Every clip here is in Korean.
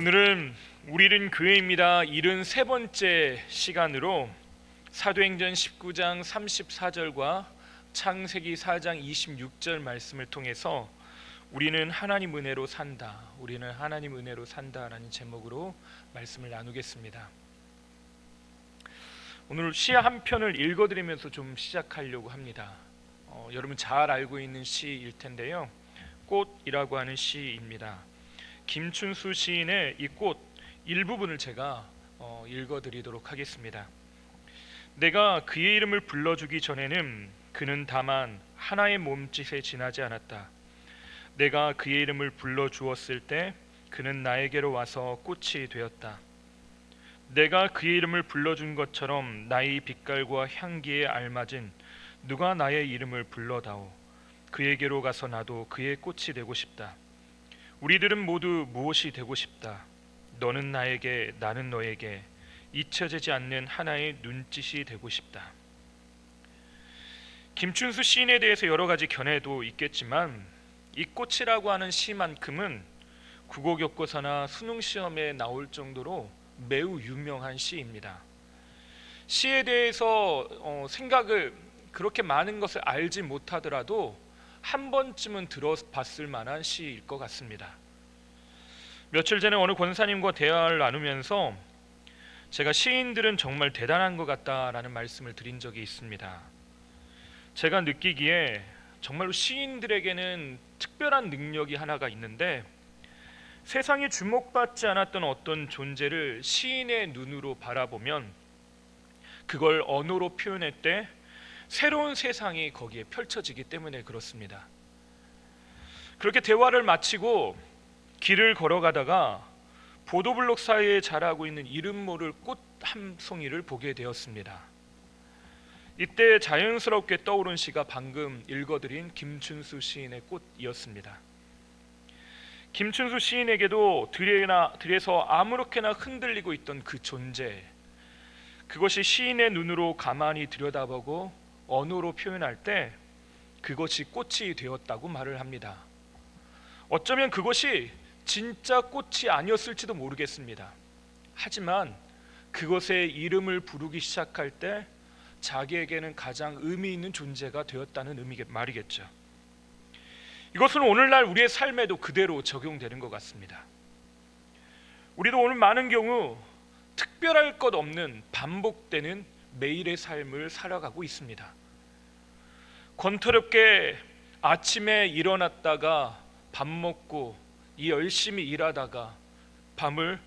오늘은 우리는 교회입니다 73번째 시간으로 사도행전 19장 34절과 창세기 4장 26절 말씀을 통해서 우리는 하나님 은혜로 산다, 우리는 하나님 은혜로 산다라는 제목으로 말씀을 나누겠습니다. 오늘 시 한 편을 읽어드리면서 좀 시작하려고 합니다. 여러분 잘 알고 있는 시일 텐데요, 꽃이라고 하는 시입니다. 김춘수 시인의 이 꽃 일부분을 제가 읽어드리도록 하겠습니다. 내가 그의 이름을 불러주기 전에는 그는 다만 하나의 몸짓에 지나지 않았다. 내가 그의 이름을 불러주었을 때 그는 나에게로 와서 꽃이 되었다. 내가 그의 이름을 불러준 것처럼 나의 빛깔과 향기에 알맞은 누가 나의 이름을 불러다오. 그에게로 가서 나도 그의 꽃이 되고 싶다. 우리들은 모두 무엇이 되고 싶다. 너는 나에게, 나는 너에게 잊혀지지 않는 하나의 눈짓이 되고 싶다. 김춘수 시인에 대해서 여러 가지 견해도 있겠지만 이 꽃이라고 하는 시만큼은 국어교과서나 수능시험에 나올 정도로 매우 유명한 시입니다. 시에 대해서 생각을 그렇게 많은 것을 알지 못하더라도 한 번쯤은 들어봤을 만한 시일 것 같습니다. 며칠 전에 어느 권사님과 대화를 나누면서 제가 시인들은 정말 대단한 것 같다라는 말씀을 드린 적이 있습니다. 제가 느끼기에 정말로 시인들에게는 특별한 능력이 하나가 있는데, 세상에 주목받지 않았던 어떤 존재를 시인의 눈으로 바라보면 그걸 언어로 표현할 때 새로운 세상이 거기에 펼쳐지기 때문에 그렇습니다. 그렇게 대화를 마치고 길을 걸어가다가 보도블록 사이에 자라고 있는 이름 모를 꽃 한 송이를 보게 되었습니다. 이때 자연스럽게 떠오른 시가 방금 읽어드린 김춘수 시인의 꽃이었습니다. 김춘수 시인에게도 들에서 아무렇게나 흔들리고 있던 그 존재, 그것이 시인의 눈으로 가만히 들여다보고 언어로 표현할 때 그것이 꽃이 되었다고 말을 합니다. 어쩌면 그것이 진짜 꽃이 아니었을지도 모르겠습니다. 하지만 그것의 이름을 부르기 시작할 때 자기에게는 가장 의미 있는 존재가 되었다는 말이겠죠. 이것은 오늘날 우리의 삶에도 그대로 적용되는 것 같습니다. 우리도 오늘 많은 경우 특별할 것 없는 반복되는 매일의 삶을 살아가고 있습니다. 권투럽게 아침에 일어났다가 밥 먹고 열심히 일하다가 밤을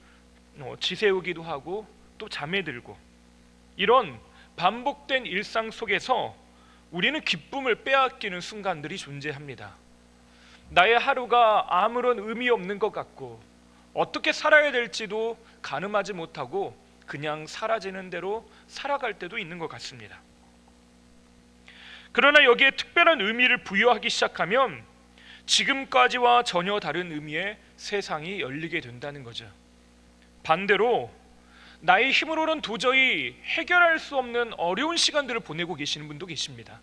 지새우기도 하고 또 잠에 들고, 이런 반복된 일상 속에서 우리는 기쁨을 빼앗기는 순간들이 존재합니다. 나의 하루가 아무런 의미 없는 것 같고 어떻게 살아야 될지도 가늠하지 못하고 그냥 사라지는 대로 살아갈 때도 있는 것 같습니다. 그러나 여기에 특별한 의미를 부여하기 시작하면 지금까지와 전혀 다른 의미의 세상이 열리게 된다는 거죠. 반대로 나의 힘으로는 도저히 해결할 수 없는 어려운 시간들을 보내고 계시는 분도 계십니다.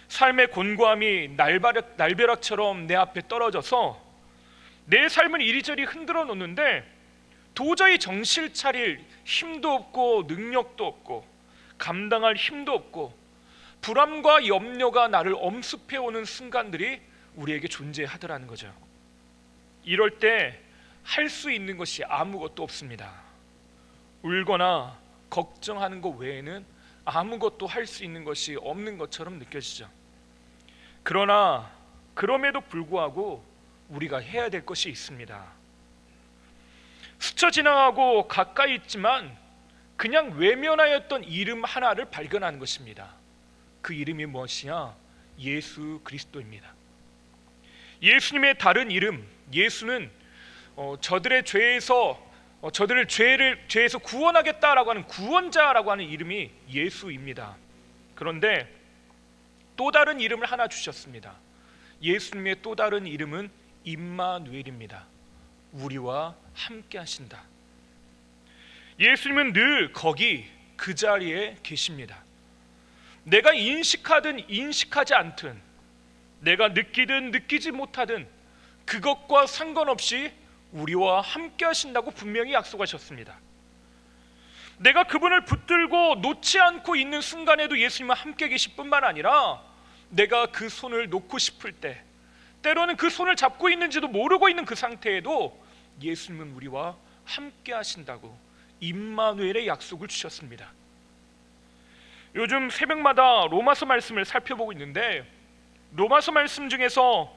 삶의 곤고함이 날벼락처럼 내 앞에 떨어져서 내 삶을 이리저리 흔들어 놓는데 도저히 정신 차릴 힘도 없고 능력도 없고 감당할 힘도 없고 불안과 염려가 나를 엄습해오는 순간들이 우리에게 존재하더라는 거죠. 이럴 때 할 수 있는 것이 아무것도 없습니다. 울거나 걱정하는 것 외에는 아무것도 할 수 있는 것이 없는 것처럼 느껴지죠. 그러나 그럼에도 불구하고 우리가 해야 될 것이 있습니다. 스쳐 지나가고 가까이 있지만 그냥 외면하였던 이름 하나를 발견하는 것입니다. 그 이름이 무엇이냐? 예수 그리스도입니다. 예수님의 다른 이름, 예수는 저들의 죄에서 저들을 죄에서 구원하겠다라고 하는 구원자라고 하는 이름이 예수입니다. 그런데 또 다른 이름을 하나 주셨습니다. 예수님의 또 다른 이름은 임마누엘입니다. 우리와 함께 하신다. 예수님은 늘 거기 그 자리에 계십니다. 내가 인식하든 인식하지 않든, 내가 느끼든 느끼지 못하든 그것과 상관없이 우리와 함께 하신다고 분명히 약속하셨습니다. 내가 그분을 붙들고 놓지 않고 있는 순간에도 예수님은 함께 계실 뿐만 아니라 내가 그 손을 놓고 싶을 때, 때로는 그 손을 잡고 있는지도 모르고 있는 그 상태에도 예수님은 우리와 함께 하신다고 임마누엘의 약속을 주셨습니다. 요즘 새벽마다 로마서 말씀을 살펴보고 있는데, 로마서 말씀 중에서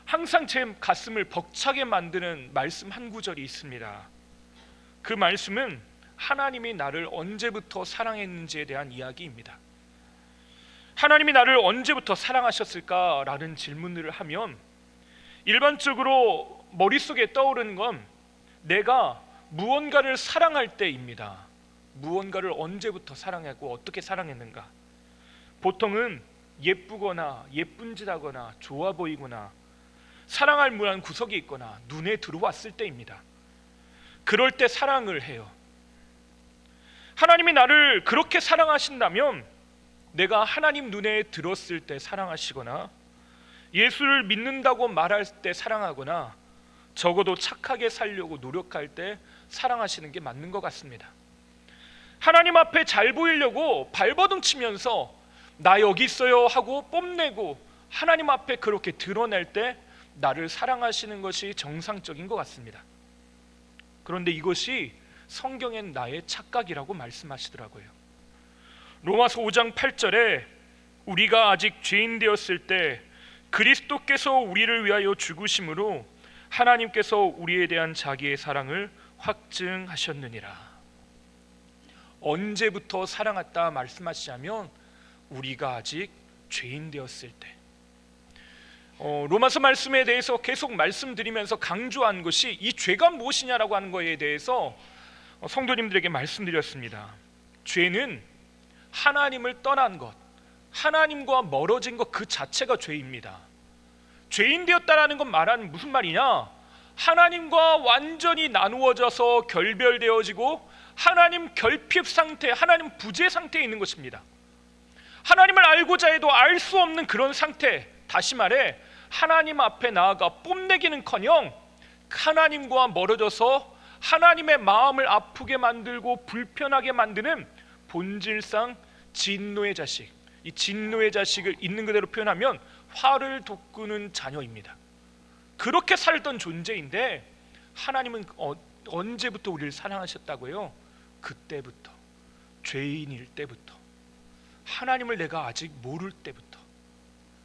항상 제 가슴을 벅차게 만드는 말씀 한 구절이 있습니다. 그 말씀은 하나님이 나를 언제부터 사랑했는지에 대한 이야기입니다. 하나님이 나를 언제부터 사랑하셨을까라는 질문을 하면 일반적으로 머릿속에 떠오르는 건 내가 무언가를 사랑할 때입니다. 무언가를 언제부터 사랑하고 어떻게 사랑했는가. 보통은 예쁘거나 예쁜 짓 하거나 좋아 보이거나 사랑할 만한 구석이 있거나 눈에 들어왔을 때입니다. 그럴 때 사랑을 해요. 하나님이 나를 그렇게 사랑하신다면 내가 하나님 눈에 들었을 때 사랑하시거나 예수를 믿는다고 말할 때 사랑하거나 적어도 착하게 살려고 노력할 때 사랑하시는 게 맞는 것 같습니다. 하나님 앞에 잘 보이려고 발버둥 치면서 나 여기 있어요 하고 뽐내고 하나님 앞에 그렇게 드러낼 때 나를 사랑하시는 것이 정상적인 것 같습니다. 그런데 이것이 성경엔 나의 착각이라고 말씀하시더라고요. 로마서 5장 8절에 우리가 아직 죄인 되었을 때 그리스도께서 우리를 위하여 죽으심으로 하나님께서 우리에 대한 자기의 사랑을 확증하셨느니라. 언제부터 사랑했다 말씀하시자면 우리가 아직 죄인 되었을 때. 로마서 말씀에 대해서 계속 말씀드리면서 강조한 것이 이 죄가 무엇이냐라고 하는 것에 대해서 성도님들에게 말씀드렸습니다. 죄는 하나님을 떠난 것, 하나님과 멀어진 것 그 자체가 죄입니다. 죄인 되었다라는 건 말하는 무슨 말이냐? 하나님과 완전히 나누어져서 결별되어지고 하나님 결핍 상태, 하나님 부재 상태에 있는 것입니다. 하나님을 알고자 해도 알 수 없는 그런 상태, 다시 말해 하나님 앞에 나아가 뽐내기는커녕 하나님과 멀어져서 하나님의 마음을 아프게 만들고 불편하게 만드는 본질상 진노의 자식, 이 진노의 자식을 있는 그대로 표현하면 화를 돋구는 자녀입니다. 그렇게 살던 존재인데 하나님은 언제부터 우리를 사랑하셨다고요? 그때부터, 죄인일 때부터, 하나님을 내가 아직 모를 때부터,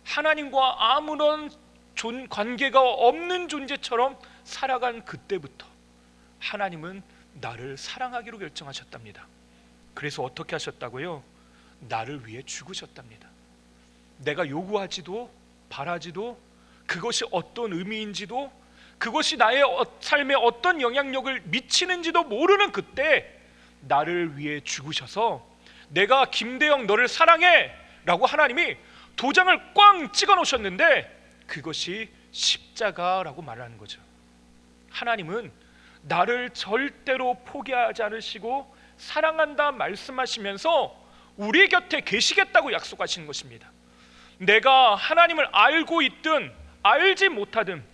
하나님과 아무런 관계가 없는 존재처럼 살아간 그때부터 하나님은 나를 사랑하기로 결정하셨답니다. 그래서 어떻게 하셨다고요? 나를 위해 죽으셨답니다. 내가 요구하지도 바라지도 그것이 어떤 의미인지도 그것이 나의 삶에 어떤 영향력을 미치는지도 모르는 그때 나를 위해 죽으셔서 내가 김대영 너를 사랑해 라고 하나님이 도장을 꽝 찍어 놓으셨는데 그것이 십자가라고 말하는 거죠. 하나님은 나를 절대로 포기하지 않으시고 사랑한다 말씀하시면서 우리 곁에 계시겠다고 약속하시는 것입니다. 내가 하나님을 알고 있든 알지 못하든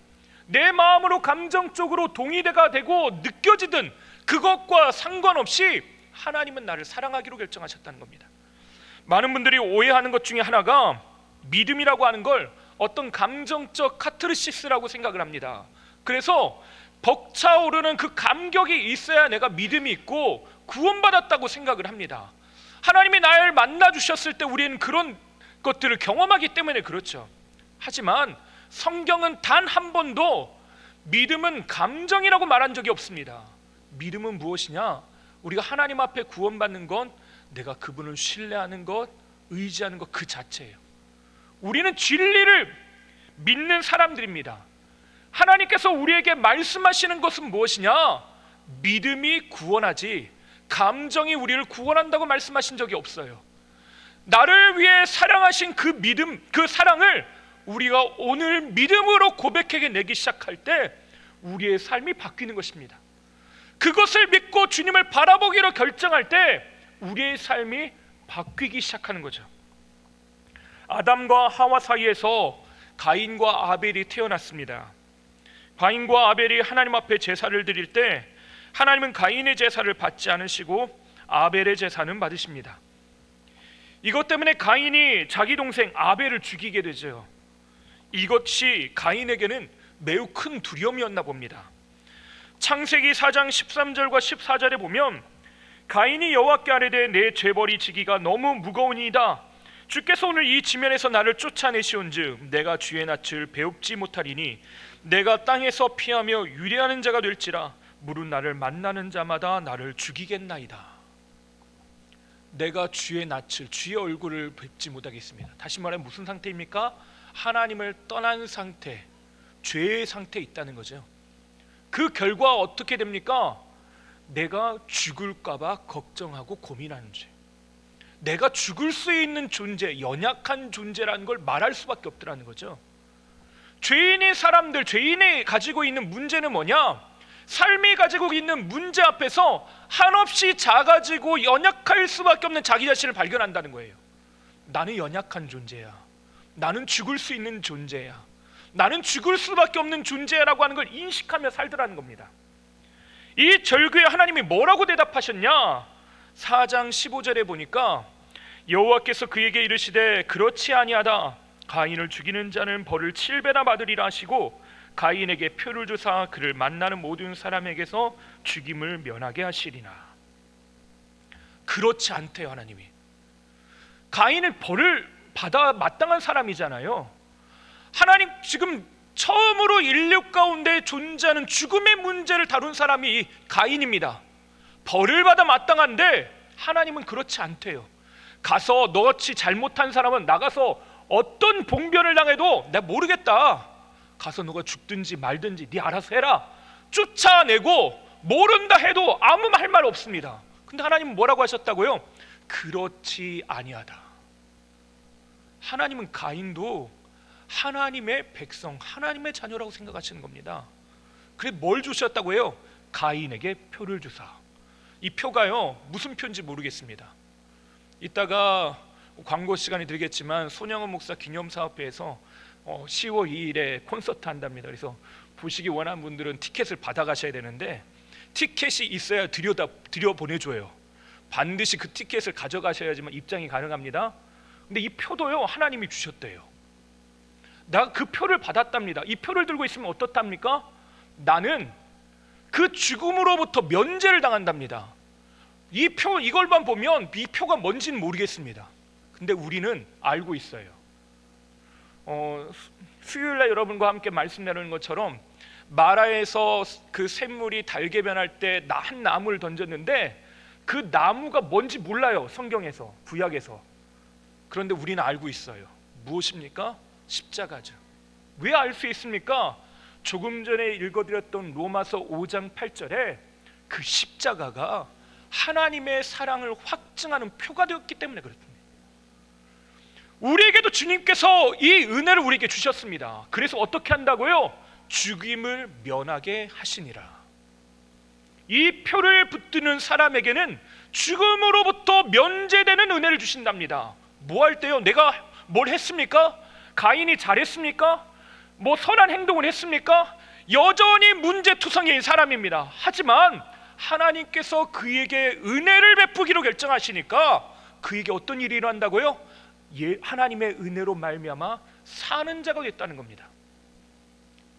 내 마음으로 감정적으로 동의가 되고 느껴지든 그것과 상관없이 하나님은 나를 사랑하기로 결정하셨다는 겁니다. 많은 분들이 오해하는 것 중에 하나가 믿음이라고 하는 걸 어떤 감정적 카타르시스라고 생각을 합니다. 그래서 벅차오르는 그 감격이 있어야 내가 믿음이 있고 구원받았다고 생각을 합니다. 하나님이 나를 만나주셨을 때 우리는 그런 것들을 경험하기 때문에 그렇죠. 하지만 성경은 단 한 번도 믿음은 감정이라고 말한 적이 없습니다. 믿음은 무엇이냐? 우리가 하나님 앞에 구원받는 건 내가 그분을 신뢰하는 것, 의지하는 것 그 자체예요. 우리는 진리를 믿는 사람들입니다. 하나님께서 우리에게 말씀하시는 것은 무엇이냐? 믿음이 구원하지 감정이 우리를 구원한다고 말씀하신 적이 없어요. 나를 위해 사랑하신 그 믿음, 그 사랑을 우리가 오늘 믿음으로 고백하게 내기 시작할 때 우리의 삶이 바뀌는 것입니다. 그것을 믿고 주님을 바라보기로 결정할 때 우리의 삶이 바뀌기 시작하는 거죠. 아담과 하와 사이에서 가인과 아벨이 태어났습니다. 가인과 아벨이 하나님 앞에 제사를 드릴 때 하나님은 가인의 제사를 받지 않으시고 아벨의 제사는 받으십니다. 이것 때문에 가인이 자기 동생 아벨을 죽이게 되죠. 이것이 가인에게는 매우 큰 두려움이었나 봅니다. 창세기 4장 13절과 14절에 보면 가인이 여호와께 아뢰되 내 죄벌이 지기가 너무 무거우니이다. 주께서 오늘 이 지면에서 나를 쫓아내시온즉 내가 주의 낯을 배웁지 못하리니 내가 땅에서 피하며 유래하는 자가 될지라 물은 나를 만나는 자마다 나를 죽이겠나이다. 내가 주의 낯을, 주의 얼굴을 뵙지 못하겠습니다. 다시 말하면 무슨 상태입니까? 하나님을 떠난 상태, 죄의 상태에 있다는 거죠. 그 결과 어떻게 됩니까? 내가 죽을까 봐 걱정하고 고민하는 죄. 내가 죽을 수 있는 존재, 연약한 존재라는 걸 말할 수밖에 없더라는 거죠. 죄인의 사람들, 죄인이 가지고 있는 문제는 뭐냐? 삶이 가지고 있는 문제 앞에서 한없이 작아지고 연약할 수밖에 없는 자기 자신을 발견한다는 거예요. 나는 연약한 존재야. 나는 죽을 수 있는 존재야. 나는 죽을 수밖에 없는 존재라고 하는 걸 인식하며 살더라는 겁니다. 이 절규에 하나님이 뭐라고 대답하셨냐? 4장 15절에 보니까 여호와께서 그에게 이르시되 그렇지 아니하다. 가인을 죽이는 자는 벌을 7배나 받으리라 하시고 가인에게 표를 주사 그를 만나는 모든 사람에게서 죽임을 면하게 하시리나. 그렇지 않대요. 하나님이 가인은 벌을 받아 마땅한 사람이잖아요. 하나님 지금 처음으로 인류 가운데 존재하는 죽음의 문제를 다룬 사람이 가인입니다. 벌을 받아 마땅한데 하나님은 그렇지 않대요. 가서 너같이 잘못한 사람은 나가서 어떤 봉변을 당해도 내가 모르겠다. 가서 너가 죽든지 말든지 네 알아서 해라. 쫓아내고 모른다 해도 아무 할 말 없습니다. 근데 하나님은 뭐라고 하셨다고요? 그렇지 아니하다. 하나님은 가인도 하나님의 백성, 하나님의 자녀라고 생각하시는 겁니다. 그래 뭘 주셨다고 해요? 가인에게 표를 주사. 이 표가요 무슨 표인지 모르겠습니다. 이따가 광고 시간이 들겠지만 손영원 목사 기념사업회에서 10월 2일에 콘서트 한답니다. 그래서 보시기 원하는 분들은 티켓을 받아 가셔야 되는데 티켓이 있어야 들여 보내줘요. 반드시 그 티켓을 가져가셔야지만 입장이 가능합니다. 근데 이 표도요 하나님이 주셨대요. 나 그 표를 받았답니다. 이 표를 들고 있으면 어떻답니까? 나는 그 죽음으로부터 면제를 당한답니다. 이 표, 이걸만 보면 이 표가 뭔지는 모르겠습니다. 근데 우리는 알고 있어요. 수요일날 여러분과 함께 말씀 나누는 것처럼 마라에서 그 샘물이 달게 변할 때 한 나무를 던졌는데 그 나무가 뭔지 몰라요. 성경에서, 구약에서. 그런데 우리는 알고 있어요. 무엇입니까? 십자가죠. 왜 알 수 있습니까? 조금 전에 읽어드렸던 로마서 5장 8절에 그 십자가가 하나님의 사랑을 확증하는 표가 되었기 때문에 그렇습니다. 우리에게도 주님께서 이 은혜를 우리에게 주셨습니다. 그래서 어떻게 한다고요? 죽임을 면하게 하시니라. 이 표를 붙드는 사람에게는 죽음으로부터 면제되는 은혜를 주신답니다. 뭐 할 때요? 내가 뭘 했습니까? 가인이 잘했습니까? 뭐 선한 행동을 했습니까? 여전히 문제투성이인 사람입니다. 하지만 하나님께서 그에게 은혜를 베푸기로 결정하시니까 그에게 어떤 일이 일어난다고요? 하나님의 은혜로 말미암아 사는 자가 됐다는 겁니다.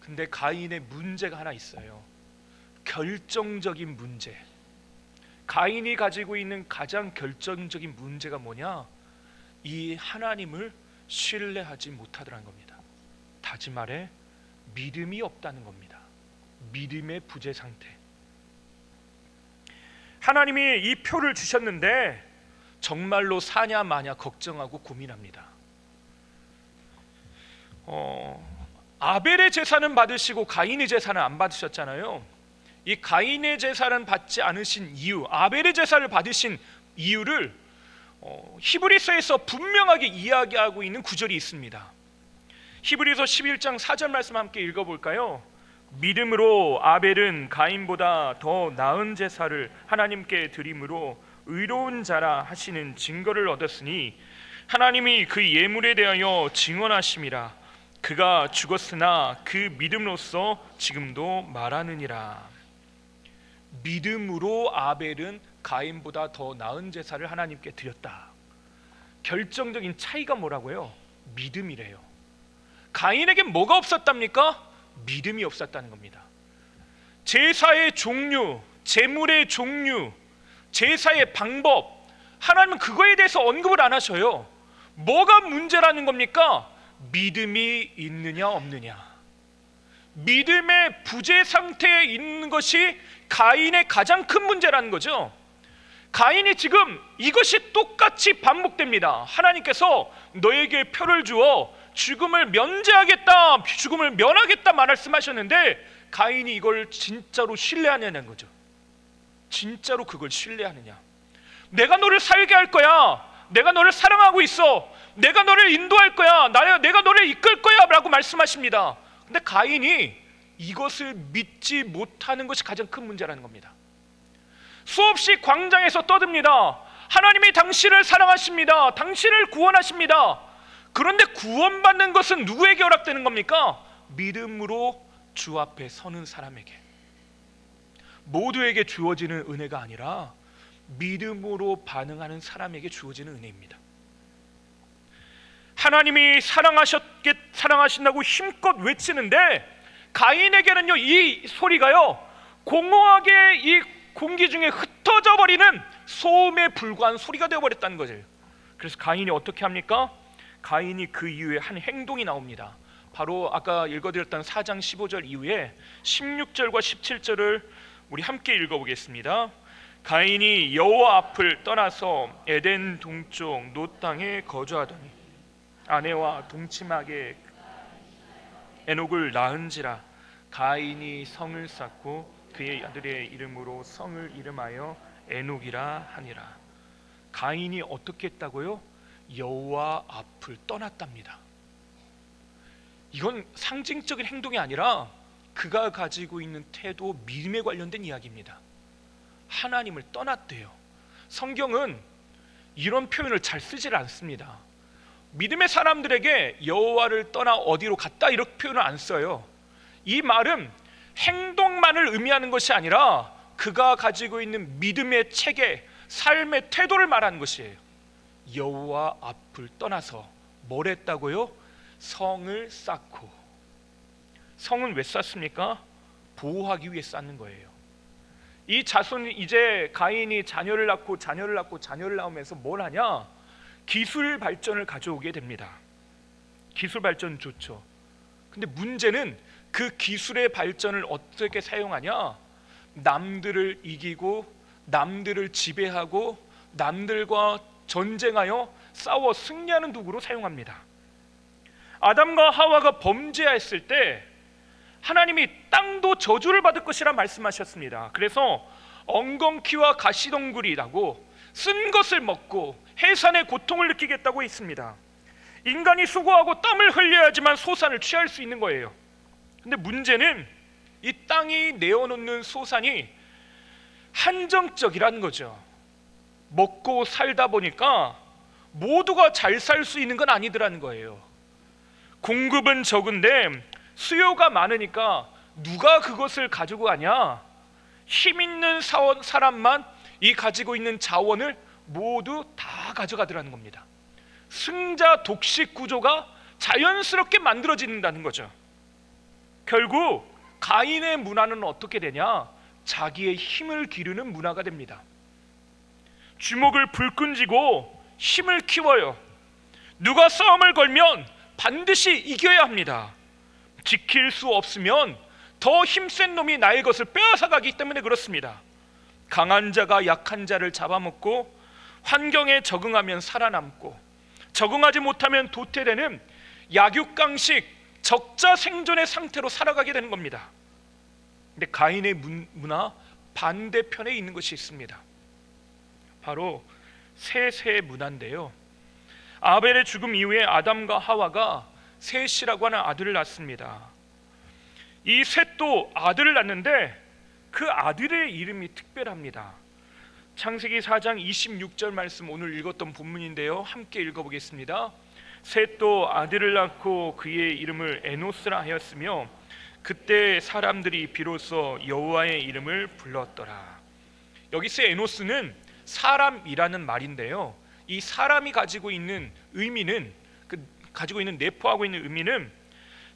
근데 가인의 문제가 하나 있어요. 결정적인 문제. 가인이 가지고 있는 가장 결정적인 문제가 뭐냐? 이 하나님을 신뢰하지 못하더라는 겁니다. 다시 말해 믿음이 없다는 겁니다. 믿음의 부재 상태. 하나님이 이 표를 주셨는데 정말로 사냐 마냐 걱정하고 고민합니다. 아벨의 제사는 받으시고 가인의 제사는 안 받으셨잖아요. 이 가인의 제사는 받지 않으신 이유, 아벨의 제사를 받으신 이유를 히브리서에서 분명하게 이야기하고 있는 구절이 있습니다. 히브리서 11장 4절 말씀 함께 읽어볼까요? 믿음으로 아벨은 가인보다 더 나은 제사를 하나님께 드림으로 의로운 자라 하시는 증거를 얻었으니 하나님이 그 예물에 대하여 증언하심이라. 그가 죽었으나 그 믿음으로써 지금도 말하느니라. 믿음으로 아벨은 가인보다 더 나은 제사를 하나님께 드렸다. 결정적인 차이가 뭐라고요? 믿음이래요. 가인에게 뭐가 없었답니까? 믿음이 없었다는 겁니다. 제사의 종류, 제물의 종류, 제사의 방법, 하나님은 그거에 대해서 언급을 안 하셔요. 뭐가 문제라는 겁니까? 믿음이 있느냐 없느냐. 믿음의 부재 상태에 있는 것이 가인의 가장 큰 문제라는 거죠. 가인이 지금 이것이 똑같이 반복됩니다. 하나님께서 너에게 표를 주어 죽음을 면제하겠다, 죽음을 면하겠다 말씀하셨는데 가인이 이걸 진짜로 신뢰하냐는 거죠. 진짜로 그걸 신뢰하느냐. 내가 너를 살게 할 거야, 내가 너를 사랑하고 있어, 내가 너를 인도할 거야, 내가 너를 이끌 거야 라고 말씀하십니다. 근데 가인이 이것을 믿지 못하는 것이 가장 큰 문제라는 겁니다. 수없이 광장에서 떠듭니다. 하나님이 당신을 사랑하십니다, 당신을 구원하십니다. 그런데 구원받는 것은 누구에게 허락되는 겁니까? 믿음으로 주 앞에 서는 사람에게. 모두에게 주어지는 은혜가 아니라 믿음으로 반응하는 사람에게 주어지는 은혜입니다. 하나님이 사랑하신다고 힘껏 외치는데 가인에게는요, 이 소리가요 공허하게 이 공기 중에 흩어져 버리는 소음에 불과한 소리가 되어버렸다는 거죠. 그래서 가인이 어떻게 합니까? 가인이 그 이후에 한 행동이 나옵니다. 바로 아까 읽어드렸던 4장 15절 이후에 16절과 17절을 우리 함께 읽어보겠습니다. 가인이 여호와 앞을 떠나서 에덴 동쪽 놋 땅에 거주하더니 아내와 동침하게 에녹을 낳은지라. 가인이 성을 쌓고 그의 아들의 이름으로 성을 이름하여 에녹이라 하니라. 가인이 어떻게 했다고요? 여호와 앞을 떠났답니다. 이건 상징적인 행동이 아니라 그가 가지고 있는 태도, 믿음에 관련된 이야기입니다. 하나님을 떠났대요. 성경은 이런 표현을 잘 쓰질 않습니다. 믿음의 사람들에게 여호와를 떠나 어디로 갔다 이렇게 표현을 안 써요. 이 말은 행동만을 의미하는 것이 아니라 그가 가지고 있는 믿음의 체계, 삶의 태도를 말하는 것이에요. 여호와 앞을 떠나서 뭘 했다고요? 성을 쌓고. 성은 왜 쌓습니까? 보호하기 위해 쌓는 거예요. 이 자손이 이제 가인이 자녀를 낳고 자녀를 낳으면서 뭘 하냐? 기술 발전을 가져오게 됩니다. 기술 발전 좋죠. 근데 문제는 그 기술의 발전을 어떻게 사용하냐? 남들을 이기고 남들을 지배하고 남들과 전쟁하여 싸워 승리하는 도구로 사용합니다. 아담과 하와가 범죄했을 때 하나님이 땅도 저주를 받을 것이라 말씀하셨습니다. 그래서 엉겅퀴와 가시덩굴이라고 쓴 것을 먹고 해산의 고통을 느끼겠다고 했습니다. 인간이 수고하고 땀을 흘려야지만 소산을 취할 수 있는 거예요. 근데 문제는 이 땅이 내어놓는 소산이 한정적이라는 거죠. 먹고 살다 보니까 모두가 잘 살 수 있는 건 아니더라는 거예요. 공급은 적은데 수요가 많으니까 누가 그것을 가지고 가냐? 힘 있는 사람만 이 가지고 있는 자원을 모두 다 가져가더라는 겁니다. 승자 독식 구조가 자연스럽게 만들어진다는 거죠. 결국 가인의 문화는 어떻게 되냐? 자기의 힘을 기르는 문화가 됩니다. 주먹을 불끈 쥐고 힘을 키워요. 누가 싸움을 걸면 반드시 이겨야 합니다. 지킬 수 없으면 더 힘센 놈이 나의 것을 빼앗아가기 때문에 그렇습니다. 강한 자가 약한 자를 잡아먹고 환경에 적응하면 살아남고 적응하지 못하면 도태되는 약육강식 적자 생존의 상태로 살아가게 되는 겁니다. 근데 가인의 문화 반대편에 있는 것이 있습니다. 바로 셋의 문화인데요. 아벨의 죽음 이후에 아담과 하와가 셋이라고 하는 아들을 낳습니다. 이 셋도 아들을 낳는데 그 아들의 이름이 특별합니다. 창세기 4장 26절 말씀 오늘 읽었던 본문인데요. 함께 읽어보겠습니다. 셋도 아들을 낳고 그의 이름을 에노스라 하였으며 그때 사람들이 비로소 여호와의 이름을 불렀더라. 여기서 에노스는 사람이라는 말인데요, 이 사람이 가지고 있는 의미는, 가지고 있는 내포하고 있는 의미는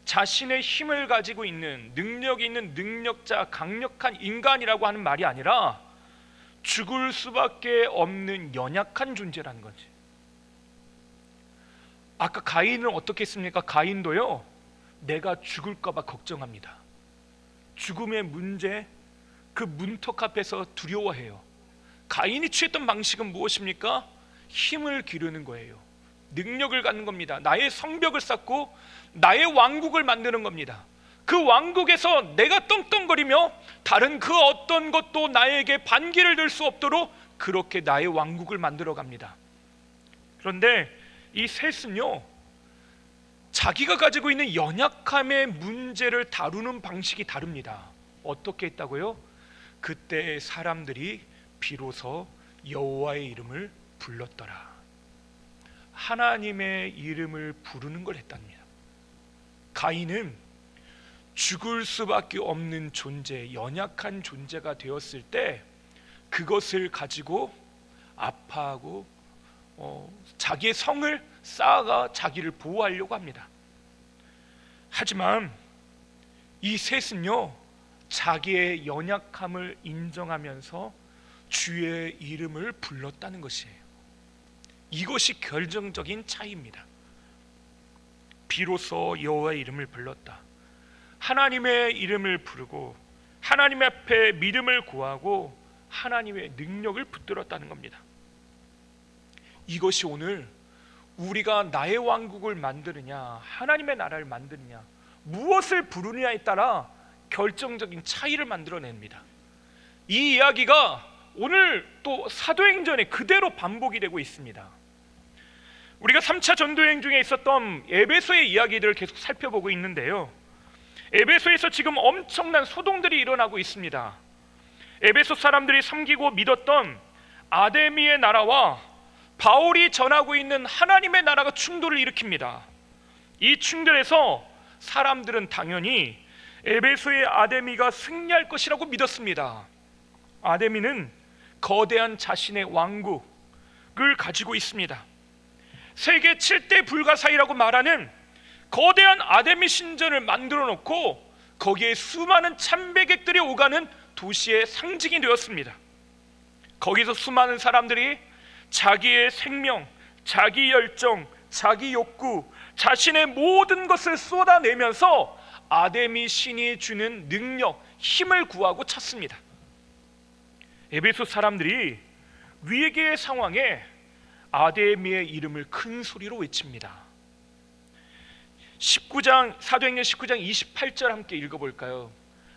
자신의 힘을 가지고 있는 능력이 있는 능력자, 강력한 인간이라고 하는 말이 아니라 죽을 수밖에 없는 연약한 존재라는 거지. 아까 가인은 어떻게 했습니까? 가인도요, 내가 죽을까 봐 걱정합니다. 죽음의 문제, 그 문턱 앞에서 두려워해요. 가인이 취했던 방식은 무엇입니까? 힘을 기르는 거예요. 능력을 갖는 겁니다. 나의 성벽을 쌓고 나의 왕국을 만드는 겁니다. 그 왕국에서 내가 떵떵거리며 다른 그 어떤 것도 나에게 반기를 들 수 없도록 그렇게 나의 왕국을 만들어 갑니다. 그런데 이 셋은요, 자기가 가지고 있는 연약함의 문제를 다루는 방식이 다릅니다. 어떻게 했다고요? 그때 사람들이 비로소 여호와의 이름을 불렀더라. 하나님의 이름을 부르는 걸 했답니다. 가인은 죽을 수밖에 없는 존재, 연약한 존재가 되었을 때 그것을 가지고 아파하고 자기의 성을 쌓아가 자기를 보호하려고 합니다. 하지만 이 셋은요, 자기의 연약함을 인정하면서 주의 이름을 불렀다는 것이에요. 이것이 결정적인 차이입니다. 비로소 여호와의 이름을 불렀다. 하나님의 이름을 부르고 하나님 앞에 믿음을 구하고 하나님의 능력을 붙들었다는 겁니다. 이것이 오늘 우리가 나의 왕국을 만드느냐, 하나님의 나라를 만드느냐, 무엇을 부르느냐에 따라 결정적인 차이를 만들어냅니다. 이 이야기가 오늘 또 사도행전에 그대로 반복이 되고 있습니다. 우리가 3차 전도여행 중에 있었던 에베소의 이야기들을 계속 살펴보고 있는데요, 에베소에서 지금 엄청난 소동들이 일어나고 있습니다. 에베소 사람들이 섬기고 믿었던 아데미의 나라와 바울이 전하고 있는 하나님의 나라가 충돌을 일으킵니다. 이 충돌에서 사람들은 당연히 에베소의 아데미가 승리할 것이라고 믿었습니다. 아데미는 거대한 자신의 왕국을 가지고 있습니다. 세계 7대 불가사의라고 말하는 거대한 아데미 신전을 만들어 놓고 거기에 수많은 참배객들이 오가는 도시의 상징이 되었습니다. 거기서 수많은 사람들이 자기의 생명, 자기 열정, 자기 욕구, 자신의 모든 것을 쏟아내면서 아데미 신이 주는 능력, 힘을 구하고 찾습니다. 에베소 사람들이 위기의 상황에 아데미의 이름을 큰 소리로 외칩니다. 19장, 사도행전 19장 28절 함께 읽어볼까요?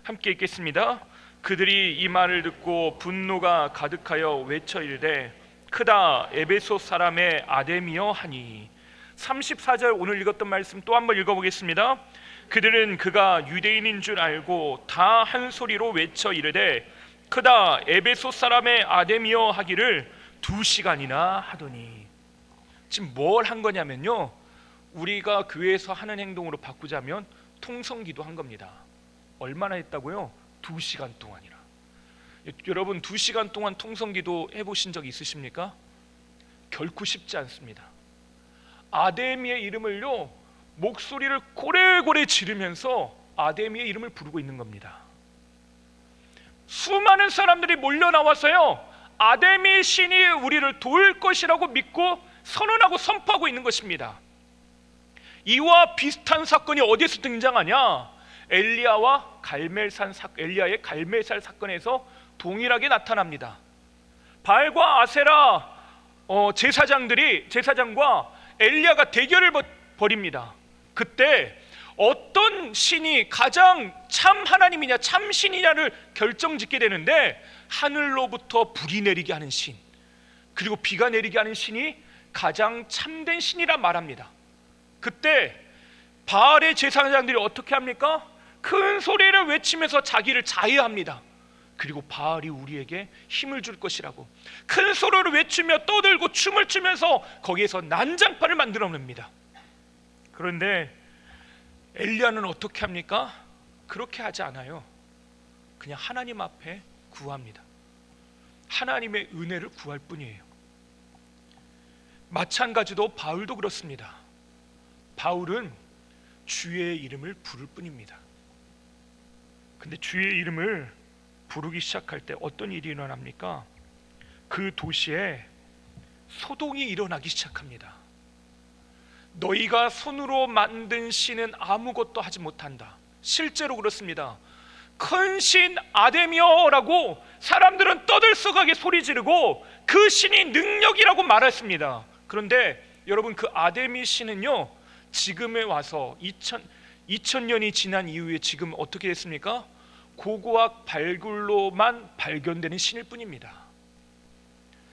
함께 읽겠습니다. 그들이 이 말을 듣고 분노가 가득하여 외쳐 이르되 크다 에베소 사람의 아데미여 하니. 34절 오늘 읽었던 말씀 또 한번 읽어보겠습니다. 그들은 그가 유대인인 줄 알고 다 한 소리로 외쳐 이르되 크다 에베소 사람의 아데미여 하기를 2시간이나 하더니. 지금 뭘 한 거냐면요, 우리가 교회에서 하는 행동으로 바꾸자면 통성기도 한 겁니다. 얼마나 했다고요? 2시간 동안이라. 여러분 2시간 동안 통성기도 해보신 적 있으십니까? 결코 쉽지 않습니다. 아데미의 이름을요, 목소리를 고래고래 지르면서 아데미의 이름을 부르고 있는 겁니다. 수많은 사람들이 몰려 나와서요, 아데미 신이 우리를 도울 것이라고 믿고 선언하고 선포하고 있는 것입니다. 이와 비슷한 사건이 어디서 등장하냐? 엘리야와 엘리야의 갈멜산 사건에서 동일하게 나타납니다. 바알과 아세라 제사장과 엘리야가 대결을 벌입니다. 그때 어떤 신이 가장 참 하나님이냐 참 신이냐를 결정짓게 되는데, 하늘로부터 불이 내리게 하는 신, 그리고 비가 내리게 하는 신이 가장 참된 신이라 말합니다. 그때 바알의 제사장들이 어떻게 합니까? 큰 소리를 외치면서 자기를 자해합니다. 그리고 바알이 우리에게 힘을 줄 것이라고 큰 소리를 외치며 떠들고 춤을 추면서 거기에서 난장판을 만들어냅니다. 그런데 엘리야는 어떻게 합니까? 그렇게 하지 않아요. 그냥 하나님 앞에 구합니다. 하나님의 은혜를 구할 뿐이에요. 마찬가지로 바울도 그렇습니다. 바울은 주의 이름을 부를 뿐입니다. 근데 주의 이름을 부르기 시작할 때 어떤 일이 일어납니까? 그 도시에 소동이 일어나기 시작합니다. 너희가 손으로 만든 신은 아무것도 하지 못한다. 실제로 그렇습니다. 큰 신 아데미어라고 사람들은 떠들썩하게 소리 지르고 그 신이 능력이라고 말했습니다. 그런데 여러분, 그 아데미 신은요, 지금에 와서 2000년이 지난 이후에 지금 어떻게 됐습니까? 고고학 발굴로만 발견되는 신일 뿐입니다.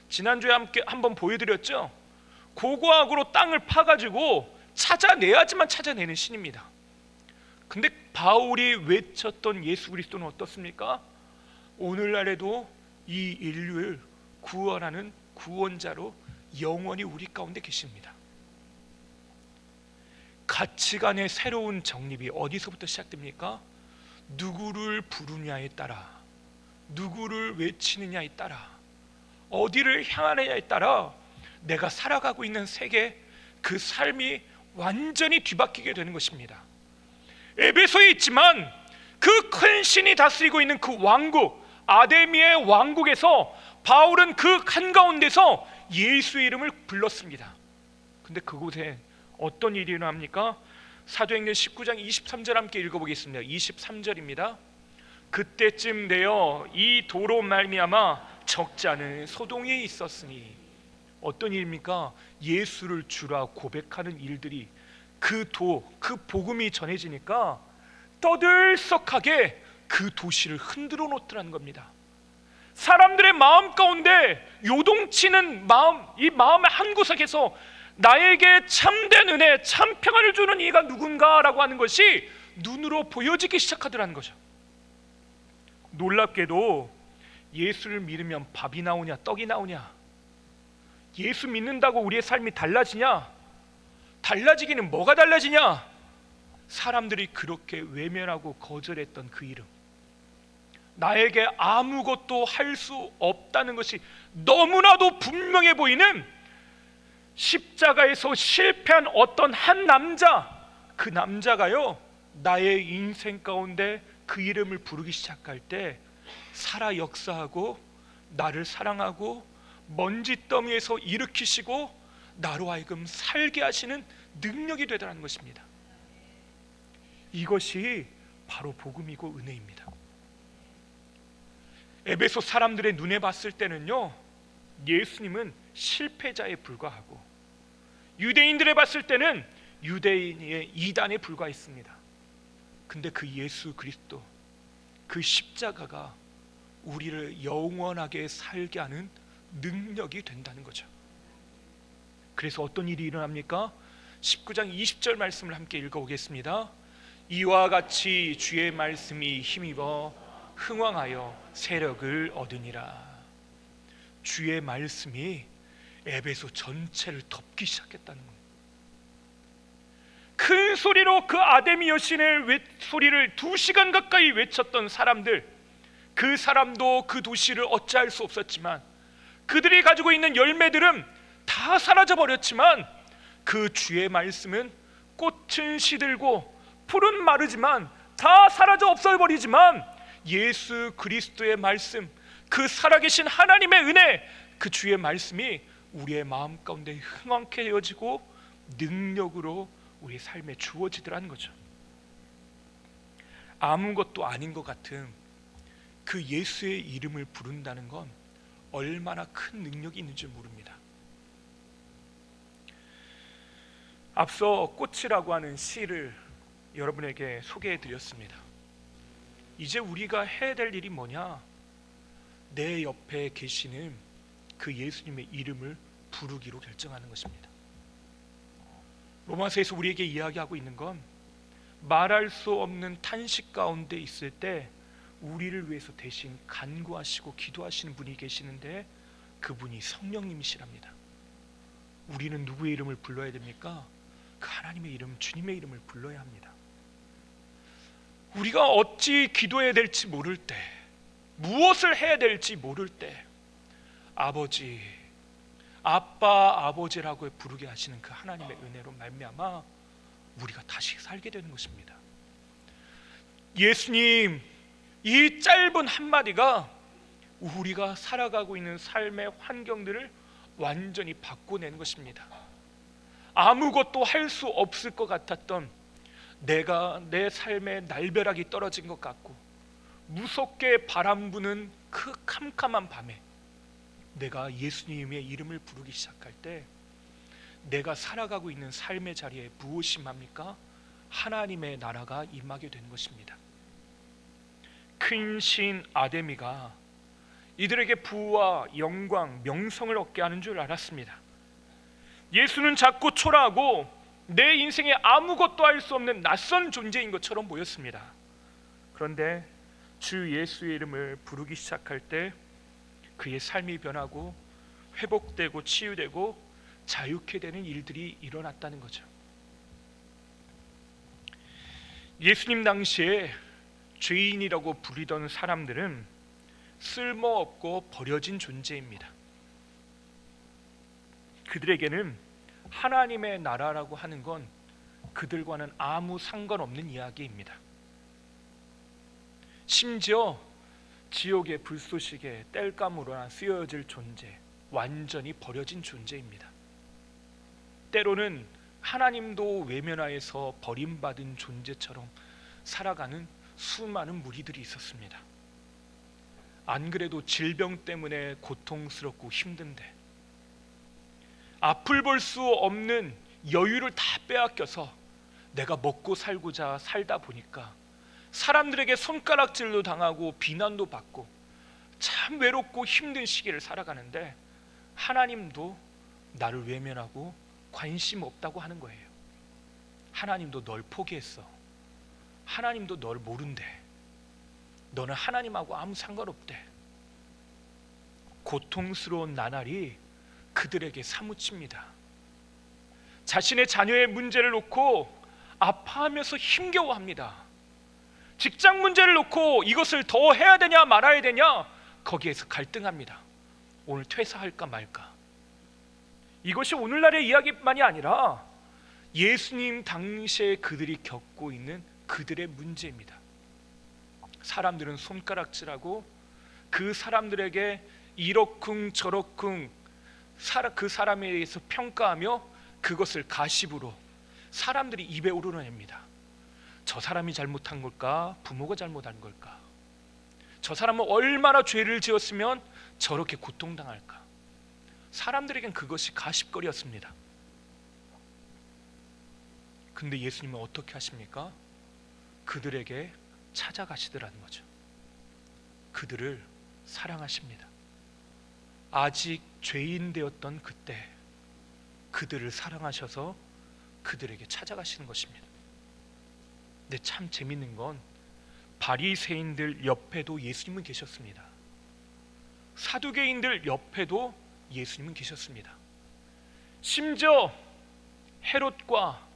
지난주에 함께 한번 보여드렸죠? 고고학으로 땅을 파가지고 찾아내야지만 찾아내는 신입니다. 근데 바울이 외쳤던 예수 그리스도는 어떻습니까? 오늘날에도 이 인류를 구원하는 구원자로 영원히 우리 가운데 계십니다. 가치관의 새로운 정립이 어디서부터 시작됩니까? 누구를 부르냐에 따라, 누구를 외치느냐에 따라, 어디를 향하느냐에 따라 내가 살아가고 있는 세계, 그 삶이 완전히 뒤바뀌게 되는 것입니다. 에베소에 있지만 그 큰 신이 다스리고 있는 그 왕국, 아데미의 왕국에서 바울은 그 한가운데서 예수의 이름을 불렀습니다. 근데 그곳에 어떤 일이 일어납니까? 사도행전 19장 23절 함께 읽어보겠습니다. 23절입니다. 그때쯤 되어 이 도로 말미암아 적지 않은 소동이 있었으니, 어떤 일입니까? 예수를 주라 고백하는 일들이 그 복음이 전해지니까 떠들썩하게 그 도시를 흔들어 놓더라는 겁니다. 사람들의 마음 가운데 요동치는 마음, 이 마음의 한 구석에서 나에게 참된 은혜, 참 평안을 주는 이가 누군가라고 하는 것이 눈으로 보여지기 시작하더라는 거죠. 놀랍게도 예수를 믿으면 밥이 나오냐 떡이 나오냐, 예수 믿는다고 우리의 삶이 달라지냐, 달라지기는 뭐가 달라지냐, 사람들이 그렇게 외면하고 거절했던 그 이름, 나에게 아무것도 할 수 없다는 것이 너무나도 분명해 보이는 십자가에서 실패한 어떤 한 남자, 그 남자가요, 나의 인생 가운데 그 이름을 부르기 시작할 때 살아 역사하고 나를 사랑하고 먼지더미에서 일으키시고 나로 하여금 살게 하시는 능력이 되더라는 것입니다. 이것이 바로 복음이고 은혜입니다. 에베소 사람들의 눈에 봤을 때는요, 예수님은 실패자에 불과하고, 유대인들에 봤을 때는 유대인의 이단에 불과했습니다. 근데 그 예수 그리스도, 그 십자가가 우리를 영원하게 살게 하는 능력이 된다는 거죠. 그래서 어떤 일이 일어납니까? 19장 20절 말씀을 함께 읽어보겠습니다. 이와 같이 주의 말씀이 힘입어 흥왕하여 세력을 얻으니라. 주의 말씀이 에베소 전체를 덮기 시작했다는 겁니다. 큰 소리로 그 아데미 여신의 소리를 2시간 가까이 외쳤던 사람들, 그 사람도 그 도시를 어찌할 수 없었지만, 그들이 가지고 있는 열매들은 다 사라져 버렸지만, 그 주의 말씀은 꽃은 시들고 풀은 마르지만 다 사라져 없어버리지만, 예수 그리스도의 말씀, 그 살아계신 하나님의 은혜, 그 주의 말씀이 우리의 마음 가운데 흥왕케 되어지고 능력으로 우리 삶에 주어지더라는 거죠. 아무것도 아닌 것 같은 그 예수의 이름을 부른다는 건 얼마나 큰 능력이 있는 줄 모릅니다. 앞서 꽃이라고 하는 시를 여러분에게 소개해 드렸습니다. 이제 우리가 해야 될 일이 뭐냐? 내 옆에 계시는 그 예수님의 이름을 부르기로 결정하는 것입니다. 로마서에서 우리에게 이야기하고 있는 건, 말할 수 없는 탄식 가운데 있을 때 우리를 위해서 대신 간구하시고 기도하시는 분이 계시는데, 그분이 성령님이시랍니다. 우리는 누구의 이름을 불러야 됩니까? 그 하나님의 이름, 주님의 이름을 불러야 합니다. 우리가 어찌 기도해야 될지 모를 때, 무엇을 해야 될지 모를 때 아버지, 아빠, 아버지라고 부르게 하시는 그 하나님의 은혜로 말미암아 우리가 다시 살게 되는 것입니다. 예수님, 이 짧은 한마디가 우리가 살아가고 있는 삶의 환경들을 완전히 바꿔내는 것입니다. 아무것도 할 수 없을 것 같았던 내가 내 삶의 날벼락이 떨어진 것 같고 무섭게 바람 부는 그 캄캄한 밤에 내가 예수님의 이름을 부르기 시작할 때 내가 살아가고 있는 삶의 자리에 무엇이 임합니까? 하나님의 나라가 임하게 되는 것입니다. 큰 신 아데미가 이들에게 부와 영광, 명성을 얻게 하는 줄 알았습니다. 예수는 작고 초라하고 내 인생에 아무것도 할 수 없는 낯선 존재인 것처럼 보였습니다. 그런데 주 예수의 이름을 부르기 시작할 때 그의 삶이 변하고 회복되고 치유되고 자유케 되는 일들이 일어났다는 거죠. 예수님 당시에 죄인이라고 부리던 사람들은 쓸모없고 버려진 존재입니다. 그들에게는 하나님의 나라라고 하는 건 그들과는 아무 상관없는 이야기입니다. 심지어 지옥의 불쏘시개 땔감으로나 쓰여질 존재, 완전히 버려진 존재입니다. 때로는 하나님도 외면하여서 버림받은 존재처럼 살아가는 수많은 무리들이 있었습니다. 안 그래도 질병 때문에 고통스럽고 힘든데 앞을 볼 수 없는 여유를 다 빼앗겨서 내가 먹고 살고자 살다 보니까 사람들에게 손가락질도 당하고 비난도 받고 참 외롭고 힘든 시기를 살아가는데 하나님도 나를 외면하고 관심 없다고 하는 거예요. 하나님도 널 포기했어. 하나님도 널 모른대. 너는 하나님하고 아무 상관없대. 고통스러운 나날이 그들에게 사무칩니다. 자신의 자녀의 문제를 놓고 아파하면서 힘겨워합니다. 직장 문제를 놓고 이것을 더 해야 되냐 말아야 되냐 거기에서 갈등합니다. 오늘 퇴사할까 말까. 이것이 오늘날의 이야기만이 아니라 예수님 당시에 그들이 겪고 있는 그들의 문제입니다. 사람들은 손가락질하고 그 사람들에게 이러쿵 저러쿵 그 사람에 대해서 평가하며 그것을 가십으로 사람들이 입에 오르내립니다. 저 사람이 잘못한 걸까? 부모가 잘못한 걸까? 저 사람은 얼마나 죄를 지었으면 저렇게 고통당할까? 사람들에겐 그것이 가십거리였습니다. 근데 예수님은 어떻게 하십니까? 그들에게 찾아가시더라는 거죠. 그들을 사랑하십니다. 아직 죄인 되었던 그때 그들을 사랑하셔서 그들에게 찾아가시는 것입니다. 근데 참 재밌는 건 바리새인들 옆에도 예수님은 계셨습니다. 사두개인들 옆에도 예수님은 계셨습니다. 심지어 헤롯과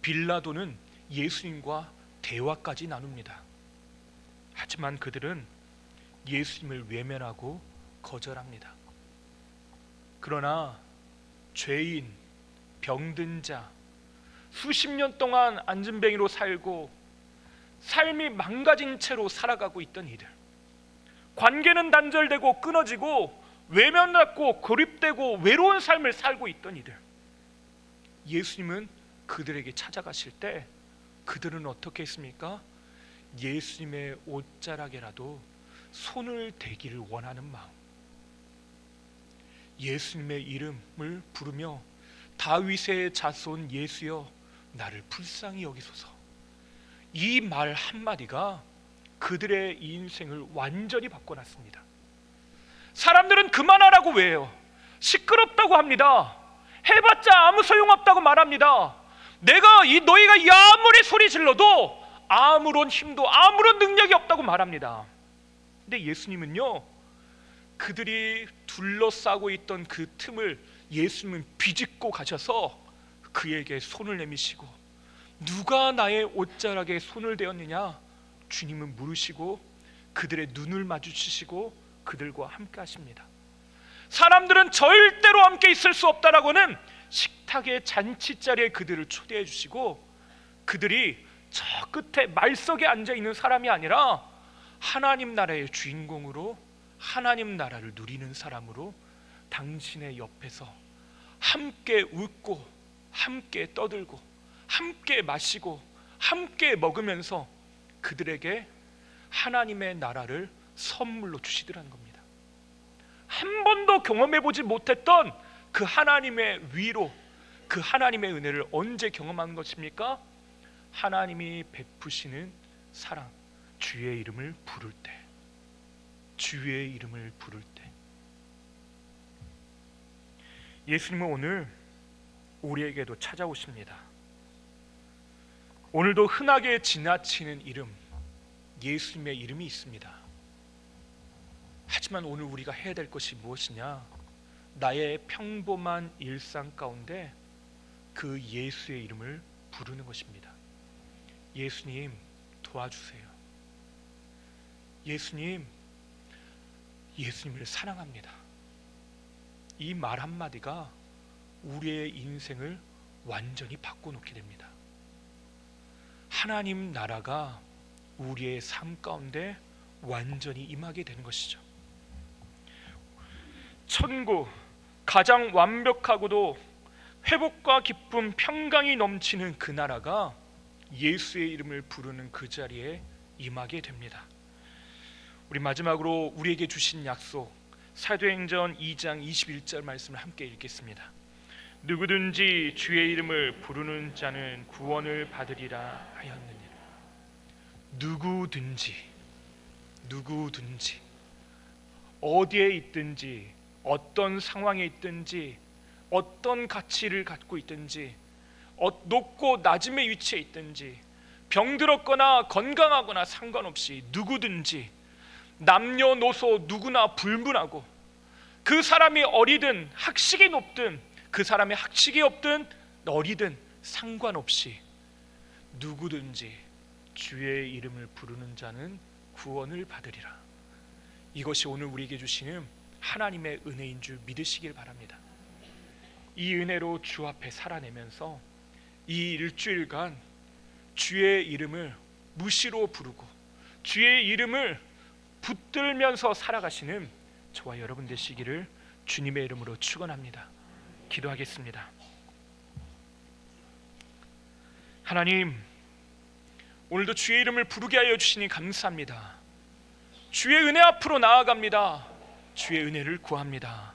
빌라도는 예수님과 대화까지 나눕니다. 하지만 그들은 예수님을 외면하고 거절합니다. 그러나 죄인, 병든 자, 수십 년 동안 안진뱅이로 살고 삶이 망가진 채로 살아가고 있던 이들, 관계는 단절되고 끊어지고 외면받고 고립되고 외로운 삶을 살고 있던 이들, 예수님은 그들에게 찾아가실 때 그들은 어떻게 했습니까? 예수님의 옷자락에라도 손을 대기를 원하는 마음, 예수님의 이름을 부르며 다윗의 자손 예수여 나를 불쌍히 여기소서. 이 말 한마디가 그들의 인생을 완전히 바꿔놨습니다. 사람들은 그만하라고 왜요? 시끄럽다고 합니다. 해봤자 아무 소용없다고 말합니다. 너희가 아무리 소리 질러도 아무런 힘도 아무런 능력이 없다고 말합니다. 근데 예수님은요, 그들이 둘러싸고 있던 그 틈을 예수님은 비집고 가셔서 그에게 손을 내미시고 누가 나의 옷자락에 손을 대었느냐 주님은 물으시고 그들의 눈을 마주치시고 그들과 함께 하십니다. 사람들은 절대로 함께 있을 수 없다라고는 식탁의 잔치자리에 그들을 초대해 주시고 그들이 저 끝에 말석에 앉아 있는 사람이 아니라 하나님 나라의 주인공으로 하나님 나라를 누리는 사람으로 당신의 옆에서 함께 웃고 함께 떠들고 함께 마시고 함께 먹으면서 그들에게 하나님의 나라를 선물로 주시더라는 겁니다. 한 번도 경험해보지 못했던 그 하나님의 위로, 그 하나님의 은혜를 언제 경험하는 것입니까? 하나님이 베푸시는 사랑, 주의 이름을 부를 때, 주의 이름을 부를 때. 예수님은 오늘 우리에게도 찾아오십니다. 오늘도 흔하게 지나치는 이름, 예수님의 이름이 있습니다. 하지만 오늘 우리가 해야 될 것이 무엇이냐? 나의 평범한 일상 가운데 그 예수의 이름을 부르는 것입니다. 예수님 도와주세요. 예수님을 사랑합니다. 이 말 한마디가 우리의 인생을 완전히 바꿔놓게 됩니다. 하나님 나라가 우리의 삶 가운데 완전히 임하게 되는 것이죠. 천국, 가장 완벽하고도 회복과 기쁨, 평강이 넘치는 그 나라가 예수의 이름을 부르는 그 자리에 임하게 됩니다. 우리 마지막으로 우리에게 주신 약속, 사도행전 2장 21절 말씀을 함께 읽겠습니다. 누구든지 주의 이름을 부르는 자는 구원을 받으리라 하였느니라. 누구든지 어디에 있든지 어떤 상황에 있든지 어떤 가치를 갖고 있든지 높고 낮음의 위치에 있든지 병들었거나 건강하거나 상관없이 누구든지 남녀노소 누구나 불문하고 그 사람이 어리든 학식이 높든 그 사람의 학식이 없든 어리든 상관없이 누구든지 주의 이름을 부르는 자는 구원을 받으리라. 이것이 오늘 우리에게 주시는 하나님의 은혜인 줄 믿으시길 바랍니다. 이 은혜로 주 앞에 살아내면서 이 일주일간 주의 이름을 무시로 부르고 주의 이름을 붙들면서 살아가시는 저와 여러분 되시기를 주님의 이름으로 축원합니다. 기도하겠습니다. 하나님, 오늘도 주의 이름을 부르게 하여 주시니 감사합니다. 주의 은혜 앞으로 나아갑니다. 주의 은혜를 구합니다.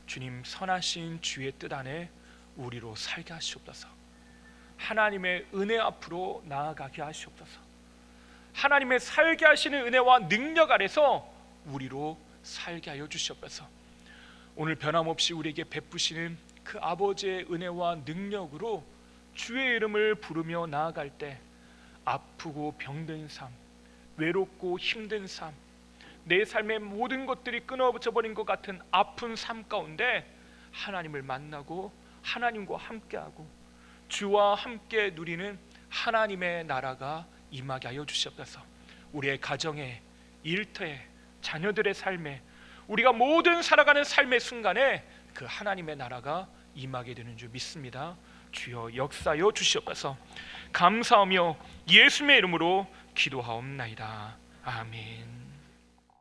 주님, 선하신 주의 뜻 안에 우리로 살게 하시옵소서. 하나님의 은혜 앞으로 나아가게 하시옵소서. 하나님의 살게 하시는 은혜와 능력 아래서 우리로 살게 하여 주시옵소서. 오늘 변함없이 우리에게 베푸시는 그 아버지의 은혜와 능력으로 주의 이름을 부르며 나아갈 때 아프고 병든 삶, 외롭고 힘든 삶, 내 삶의 모든 것들이 끊어져 버린 것 같은 아픈 삶 가운데 하나님을 만나고 하나님과 함께하고 주와 함께 누리는 하나님의 나라가 임하게 하여 주시옵소서. 우리의 가정에, 일터에, 자녀들의 삶에, 우리가 모든 살아가는 삶의 순간에 그 하나님의 나라가 임하게 되는 줄 믿습니다. 주여 역사하여 주시옵소서. 감사하며 예수님의 이름으로 기도하옵나이다. 아멘.